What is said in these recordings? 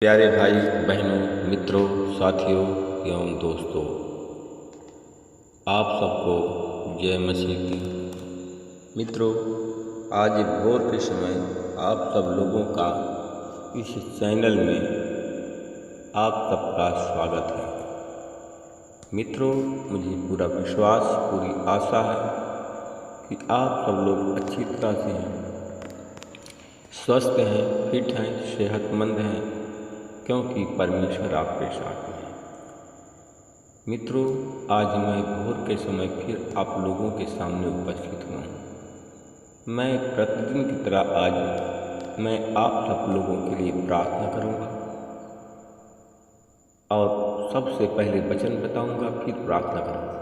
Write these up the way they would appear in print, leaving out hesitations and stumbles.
प्यारे भाई बहनों, मित्रों, साथियों एवं दोस्तों, आप सबको जय मसीह की। मित्रों, आज भोर के समय आप सब लोगों का इस चैनल में आप सबका स्वागत है। मित्रों, मुझे पूरा विश्वास, पूरी आशा है कि आप सब लोग अच्छी तरह से हैं, स्वस्थ हैं, फिट हैं, सेहतमंद हैं, क्योंकि परमेश्वर आपके साथ है। मित्रों, आज मैं भोर के समय फिर आप लोगों के सामने उपस्थित हुआ हूँ। मैं प्रतिदिन की तरह आज मैं आप सब लोगों के लिए प्रार्थना करूँगा और सबसे पहले वचन बताऊँगा, फिर प्रार्थना करूँगा।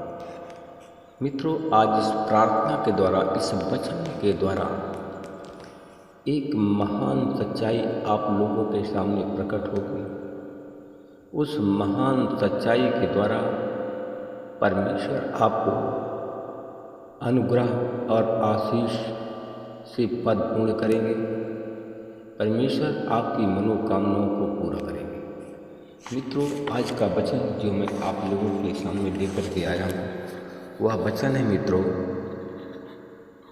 मित्रों, आज इस प्रार्थना के द्वारा, इस वचन के द्वारा एक महान सच्चाई आप लोगों के सामने प्रकट होगी। उस महान सच्चाई के द्वारा परमेश्वर आपको अनुग्रह और आशीष से परिपूर्ण करेंगे। परमेश्वर आपकी मनोकामनाओं को पूरा करेंगे। मित्रों, आज का वचन जो मैं आप लोगों के सामने लेकर के आया हूँ, वह वचन है मित्रों,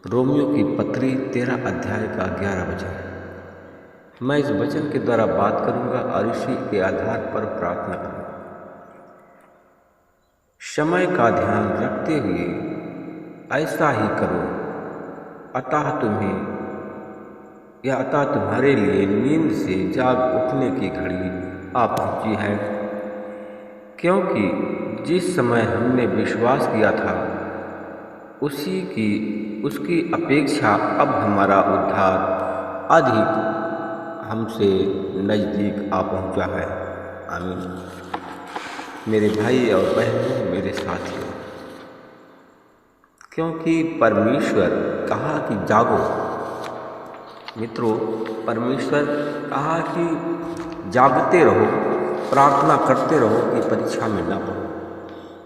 रोमियो की पत्री 13 अध्याय का 11 वचन। मैं इस वचन के द्वारा बात करूंगा और इसी के आधार पर प्रार्थना करूंगा। समय का ध्यान रखते हुए ऐसा ही करो, अतः तुम्हारे लिए नींद से जाग उठने की घड़ी आ पहुंची है, क्योंकि जिस समय हमने विश्वास किया था उसकी अपेक्षा अब हमारा उद्धार अधिक हमसे नज़दीक आ पहुंचा है। आमीन। मेरे भाई और बहनों, मेरे साथियों, क्योंकि परमेश्वर कहा कि जागो। मित्रों, परमेश्वर कहा कि जागते रहो, प्रार्थना करते रहो कि परीक्षा में ना पड़ो।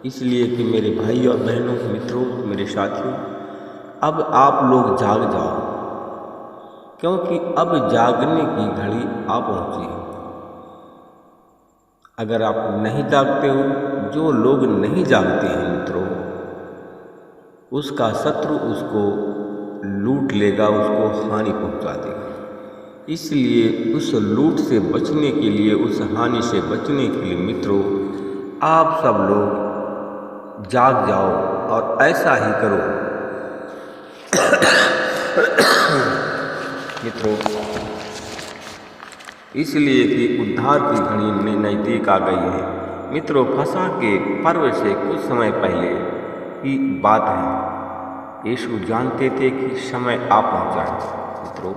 इसलिए कि मेरे भाई और बहनों, मित्रों, मेरे साथियों, अब आप लोग जाग जाओ, क्योंकि अब जागने की घड़ी आ पहुंची है। अगर आप नहीं जागते हो, जो लोग नहीं जागते हैं मित्रों, उसका शत्रु उसको लूट लेगा, उसको हानि पहुंचा देगा। इसलिए उस लूट से बचने के लिए, उस हानि से बचने के लिए मित्रों, आप सब लोग जाग जाओ और ऐसा ही करो। मित्रों, इसलिए कि उद्धार की घड़ी नज़दीक आ गई है। मित्रों, फसह के पर्व से कुछ समय पहले की बात है। यीशु जानते थे कि समय आ पहुंचा है। मित्रों,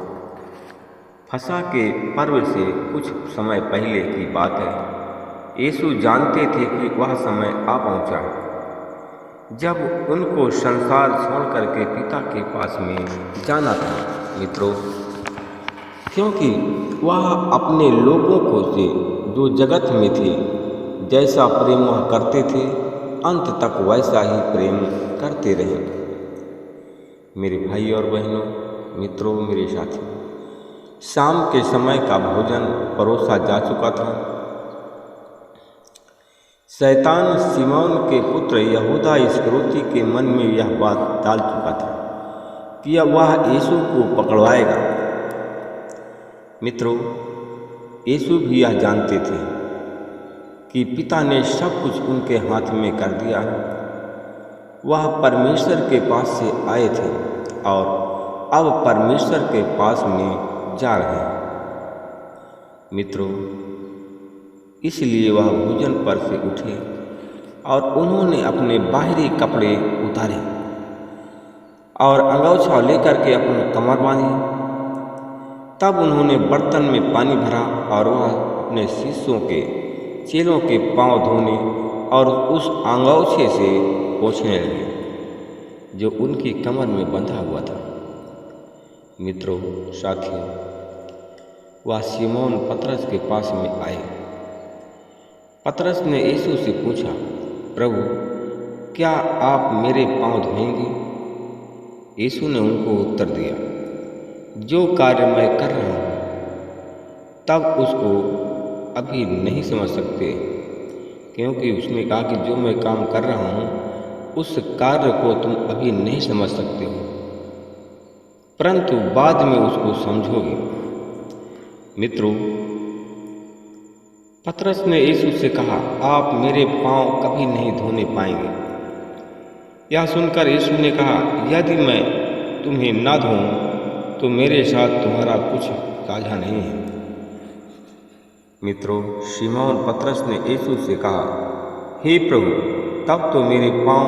फसह के पर्व से कुछ समय पहले की बात है। यीशु जानते थे कि वह समय आ पहुंचा है जब उनको संसार छोड़ करके पिता के पास में जाना था। मित्रों, क्योंकि वह अपने लोगों को से जो जगत में थे, जैसा प्रेम वह करते थे, अंत तक वैसा ही प्रेम करते रहे। मेरे भाई और बहनों, मित्रों, मेरे साथियों, शाम के समय का भोजन परोसा जा चुका था। शैतान सिमोन के पुत्र यहूदा इस्करियोती के मन में यह बात डाल चुका था कि वह यीशु को पकड़वाएगा। मित्रों, यीशु भी यह जानते थे कि पिता ने सब कुछ उनके हाथ में कर दिया है। वह परमेश्वर के पास से आए थे और अब परमेश्वर के पास में जा रहे हैं। मित्रों, इसलिए वह भोजन पर से उठे और उन्होंने अपने बाहरी कपड़े उतारे और अंगोछा लेकर के अपने कमर बांधी। तब उन्होंने बर्तन में पानी भरा और वह अपने शिष्यों के चेलों के पांव धोने और उस अंगोछे से पोंछने लगे जो उनकी कमर में बंधा हुआ था। मित्रों, साथियों, वह सिमोन पतरस के पास में आए। पतरस ने यीशु से पूछा, प्रभु, क्या आप मेरे पांव धोएंगे? यीशु ने उनको उत्तर दिया, जो कार्य मैं कर रहा हूँ, तब उसको अभी नहीं समझ सकते, क्योंकि उसने कहा कि जो मैं काम कर रहा हूँ उस कार्य को तुम अभी नहीं समझ सकते हो, परंतु बाद में उसको समझोगे। मित्रों, पतरस ने यीशु से कहा, आप मेरे पांव कभी नहीं धोने पाएंगे। यह सुनकर यीशु ने कहा, यदि मैं तुम्हें ना धोऊं तो मेरे साथ तुम्हारा कुछ साझा नहीं है। मित्रों, शिमोन पतरस ने यीशु से कहा, हे प्रभु, तब तो मेरे पांव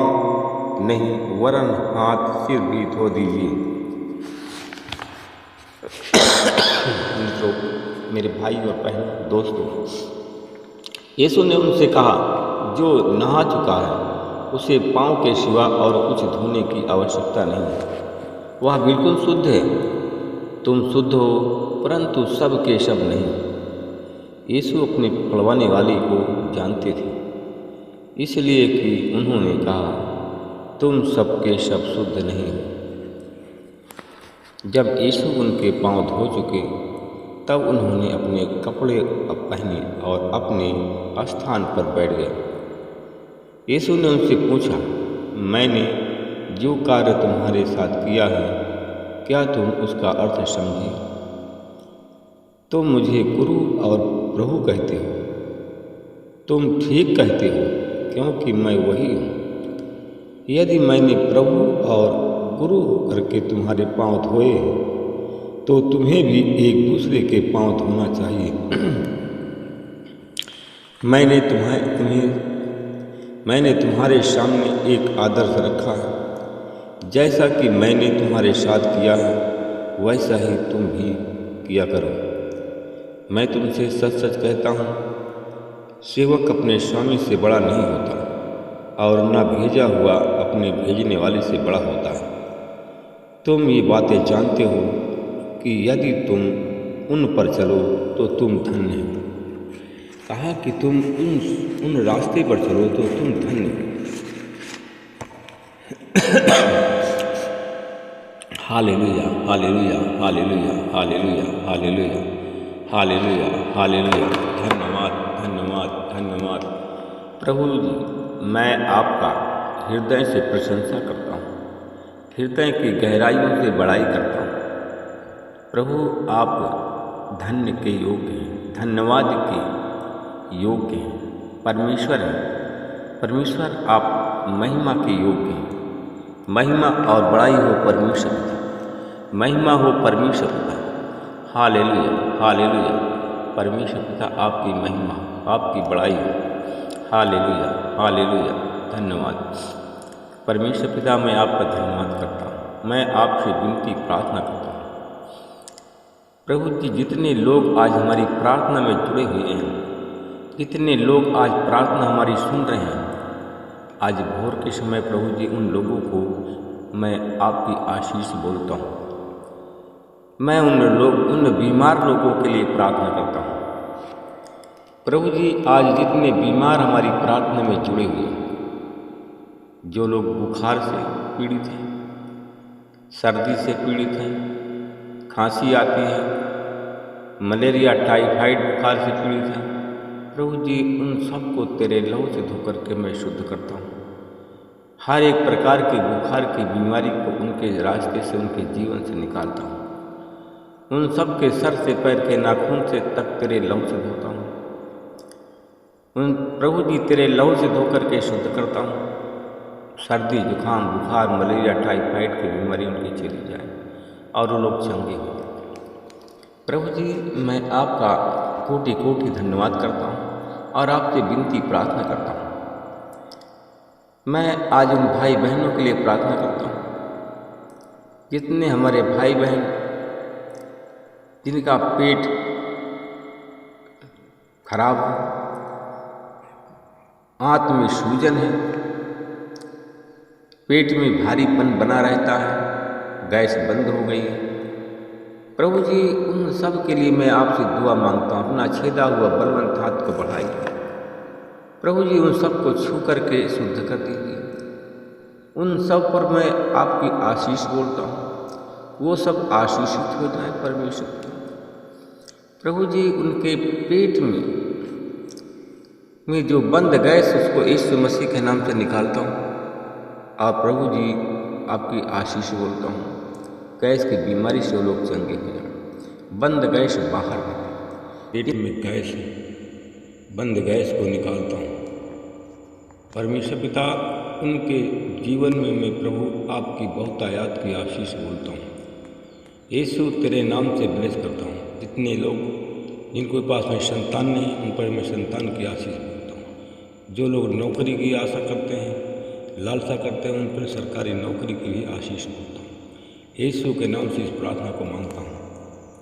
नहीं वरन हाथ सिर भी धो दीजिए। मित्रों, मेरे भाई और बहनों, दोस्तों, यीशु ने उनसे कहा, जो नहा चुका है उसे पांव के सिवा और कुछ धोने की आवश्यकता नहीं, वह बिल्कुल शुद्ध है। तुम शुद्ध हो, परंतु सब के सब नहीं। यीशु अपने पकड़वाने वाले को जानते थे, इसलिए कि उन्होंने कहा, तुम सब के सब शुद्ध नहीं हो। जब यीशु उनके पांव धो चुके, तब उन्होंने अपने कपड़े पहने और अपने स्थान पर बैठ गए। यीशु ने उनसे पूछा, मैंने जो कार्य तुम्हारे साथ किया है, क्या तुम उसका अर्थ समझे? तुम मुझे गुरु और प्रभु कहते हो। तुम ठीक कहते हो, क्योंकि मैं वही हूँ। यदि मैंने प्रभु और गुरु करके तुम्हारे पांव धोए, तो तुम्हें भी एक दूसरे के पांव धोना चाहिए। मैंने तुम्हारे सामने एक आदर्श रखा है। जैसा कि मैंने तुम्हारे साथ किया है, वैसा ही तुम भी किया करो। मैं तुमसे सच सच कहता हूँ, सेवक अपने स्वामी से बड़ा नहीं होता और न भेजा हुआ अपने भेजने वाले से बड़ा होता है। तुम ये बातें जानते हो कि यदि तुम उन पर चलो तो तुम धन्य हो। कहा कि तुम उन रास्ते पर चलो तो तुम धन्य हो। Hallelujah, hallelujah, hallelujah, hallelujah, hallelujah, hallelujah, hallelujah. धन्यवाद, धन्यवाद, धन्यवाद। प्रभु जी, मैं आपका हृदय से प्रशंसा करता हूँ, हृदय की गहराइयों से बड़ाई करता हूँ। प्रभु, आप धन्य के योग्य हैं, धन्यवाद के योग्य हैं, परमेश्वर हैं। परमेश्वर, आप महिमा के योग्य हैं। महिमा और बड़ाई हो परमेश्वर पिता, महिमा हो परमेश्वर पिता। Hallelujah, hallelujah. परमेश्वर पिता, आपकी महिमा, आपकी बड़ाई हो। Hallelujah, hallelujah. धन्यवाद परमेश्वर पिता, मैं आपका धन्यवाद करता हूँ। मैं आपसे विनती प्रार्थना करता हूँ प्रभु जी, जितने लोग आज हमारी प्रार्थना में जुड़े हुए हैं, जितने लोग आज प्रार्थना हमारी सुन रहे हैं, आज भोर के समय प्रभु जी, उन लोगों को मैं आपकी आशीष बोलता हूँ। मैं उन बीमार लोगों के लिए प्रार्थना करता हूँ प्रभु जी। आज जितने बीमार हमारी प्रार्थना में जुड़े हुए हैं, जो लोग बुखार से पीड़ित हैं, सर्दी से पीड़ित हैं, खांसी आती है, मलेरिया टाइफाइड बुखार से पीड़ित हैं, प्रभु जी, उन सबको तेरे लहू से धोकर के मैं शुद्ध करता हूँ। हर एक प्रकार की बुखार की बीमारी को उनके रास्ते से, उनके जीवन से निकालता हूँ। उन सब के सर से पैर के नाखून से तक तेरे लहू से धोता हूँ। उन प्रभु जी, तेरे लहू से धोकर के शुद्ध करता हूँ। सर्दी, जुकाम, बुखार, मलेरिया, टाइफाइड की बीमारी उनकी चली जाए और वो लोग चंगे हो जाए। प्रभु जी, मैं आपका कोटि कोटि धन्यवाद करता हूँ और आपसे विनती प्रार्थना करता हूँ। मैं आज उन भाई बहनों के लिए प्रार्थना करता हूँ, जितने हमारे भाई बहन जिनका पेट खराब है, आंत में सूजन है, पेट में भारीपन बना रहता है, गैस बंद हो गई है, प्रभु जी, उन सब के लिए मैं आपसे दुआ मांगता हूँ। अपना छेदा हुआ बलवंत हाथ को बढ़ाइए प्रभु जी, उन सब को छू करके शुद्ध कर दीजिए। उन सब पर मैं आपकी आशीष बोलता हूँ, वो सब आशीषित हो जाए परमेश्वर प्रभु जी। उनके पेट में मैं जो बंद गैस उसको यीशु मसीह के नाम से निकालता हूँ। आप प्रभु जी आपकी आशीष बोलता हूँ, गैस की बीमारी से वो लोग चंगे हो जाएं। बंद गैस बाहर पेट में गैस है, बंद गैस को निकालता हूँ। परमेश्वर पिता, उनके जीवन में मैं प्रभु आपकी बहुतायात की आशीष बोलता हूँ। यीशु तेरे नाम से ब्लेस करता हूँ। जितने लोग जिनके पास में संतान नहीं, उन पर मैं संतान की आशीष बोलता हूँ। जो लोग नौकरी की आशा करते हैं, लालसा करते हैं, उन पर सरकारी नौकरी की भी आशीष बोलता हूँ। यीशु के नाम से इस प्रार्थना को मांगता हूँ।